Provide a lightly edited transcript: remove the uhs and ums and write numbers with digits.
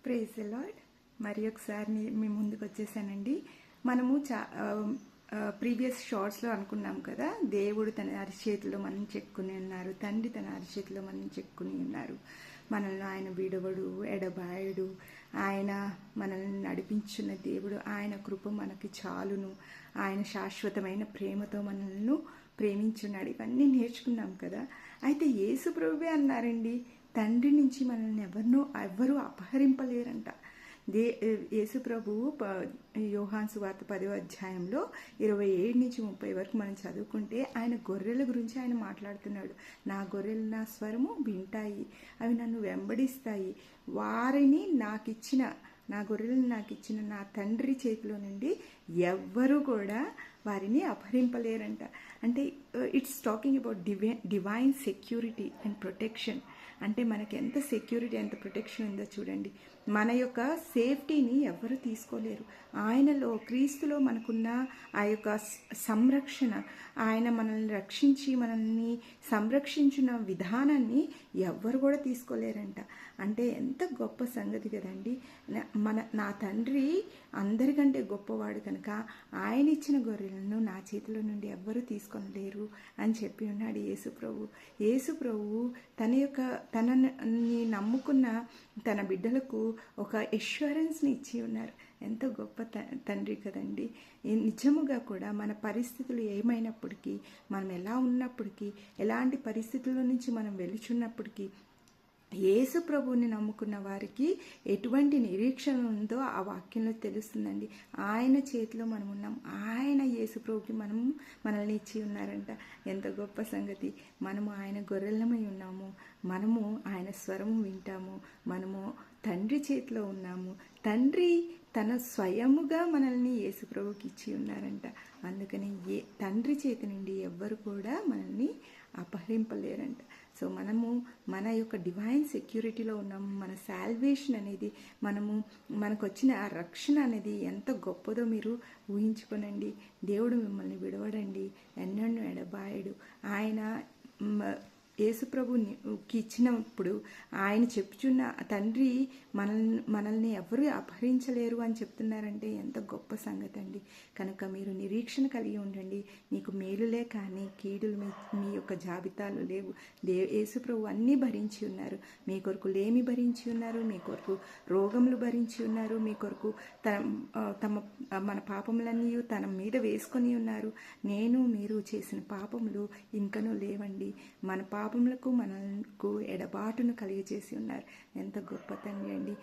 Praise the lord. మరి ఒకసారి మీ ముందుకు వచ్చేసానండి. మనము ప్రీవియస్ షార్ట్స్లో అనుకున్నాం కదా, దేవుడు తన అరిచేతిలో మనం చెక్కుని ఉన్నారు, తండ్రి తన అరిచేతిలో మనం చెక్కుని ఉన్నారు. మనల్ని ఆయన విడవడు, ఎడబాయడు. ఆయన మనల్ని నడిపించిన దేవుడు. ఆయన కృప మనకి చాలును. ఆయన శాశ్వతమైన ప్రేమతో మనల్ని ప్రేమించున్నాడు. ఇవన్నీ నేర్చుకున్నాం కదా. అయితే యేసు ప్రభువే అన్నారండి, తండ్రి నుంచి మనల్ని ఎవరు అపహరింపలేరంట. యేసు ప్రభువు యోహాను సువార్త 10వ అధ్యాయంలో 27 నుంచి 30 వరకు మనం చదువుకుంటే ఆయన గొర్రెల గురించి ఆయన మాట్లాడుతున్నాడు. నా గొర్రెలు నా స్వరము వింటాయి, అవి నన్ను వెంబడిస్తాయి, వారిని నా గొర్రెలను నాకు ఇచ్చిన నా తండ్రి చేతిలో నుండి ఎవ్వరూ కూడా వారిని అపహరింపలేరంట. అంటే it's talking about divine security and protection. అంటే మనకి ఎంత సెక్యూరిటీ, ఎంత ప్రొటెక్షన్ ఉందో చూడండి. మన యొక్క సేఫ్టీని ఎవరు తీసుకోలేరు. ఆయనలో, క్రీస్తులో మనకున్న ఆ యొక్క సంరక్షణ, ఆయన మనల్ని రక్షించి మనల్ని సంరక్షించిన విధానాన్ని ఎవ్వరు కూడా తీసుకోలేరంట. అంటే ఎంత గొప్ప సంగతి కదండి. నా తండ్రి అందరికంటే గొప్పవాడు కనుక ఆయన ఇచ్చిన గొర్రెలను నా చేతిలో నుండి ఎవ్వరూ తీసుకొనలేరు అని చెప్పి ఉన్నాడు యేసు ప్రభు. యేసు ప్రభు తనని నమ్ముకున్న తన బిడ్డలకు ఒక ఎష్యూరెన్స్ని ఇచ్చి ఉన్నారు. ఎంత గొప్ప తండ్రి కదండి. నిజముగా కూడా మన పరిస్థితులు ఏమైనప్పటికీ, మనం ఎలా ఉన్నప్పటికీ, ఎలాంటి పరిస్థితుల నుంచి మనం వెలుచున్నప్పటికీ, యేసు ప్రభువుని నమ్ముకున్న వారికి ఎటువంటి నిరీక్షణ ఉందో ఆ వాక్యంలో తెలుస్తుందండి. ఆయన చేతిలో మనం ఉన్నాం. ఆయన యేసు ప్రభుకి మనల్ని ఇచ్చి ఉన్నారంట. ఎంత గొప్ప సంగతి. మనము ఆయన గొర్రెలమై ఉన్నాము. మనము ఆయన స్వరము వింటాము. మనము తండ్రి చేతిలో ఉన్నాము. తండ్రి తన స్వయముగా మనల్ని యేసు ప్రభుకి ఇచ్చి ఉన్నారంట. అందుకని తండ్రి చేతి నుండి ఎవ్వరు కూడా మనల్ని అపహరింపలేరంట. సో మనము మన యొక్క డివైన్ సెక్యూరిటీలో ఉన్నాము. మన సాల్వేషన్ అనేది, మనకు వచ్చిన ఆ రక్షణ అనేది ఎంత గొప్పదో మీరు ఊహించుకోనండి. దేవుడు మిమ్మల్ని విడవడండి, ఎన్నడూ ఎడబాయడు. ఆయన యేసు ప్రభుకి ఇచ్చినప్పుడు ఆయన చెప్పుచున్న తండ్రి మనల్ని ఎవరు అపహరించలేరు అని చెప్తున్నారంటే ఎంత గొప్ప సంగతి అండి. కనుక మీరు నిరీక్షణ కలిగి ఉండండి. మీకు మేలులే కానీ కీడులు మీ యొక్క జాబితాలు లేవు. యేసు ప్రభు అన్నీ భరించి ఉన్నారు. మీ కొరకు లేమి భరించి ఉన్నారు, మీ కొరకు రోగములు భరించి ఉన్నారు, మీ కొరకు మన పాపములన్నీ తన మీద వేసుకొని ఉన్నారు. మీరు చేసిన పాపములు ఇంకనూ లేవండి. మన పాపములకు మనకు ఎడబాటును కలిగజేసి ఉన్నారు. ఎంత గొప్ప తండ్రి అండి.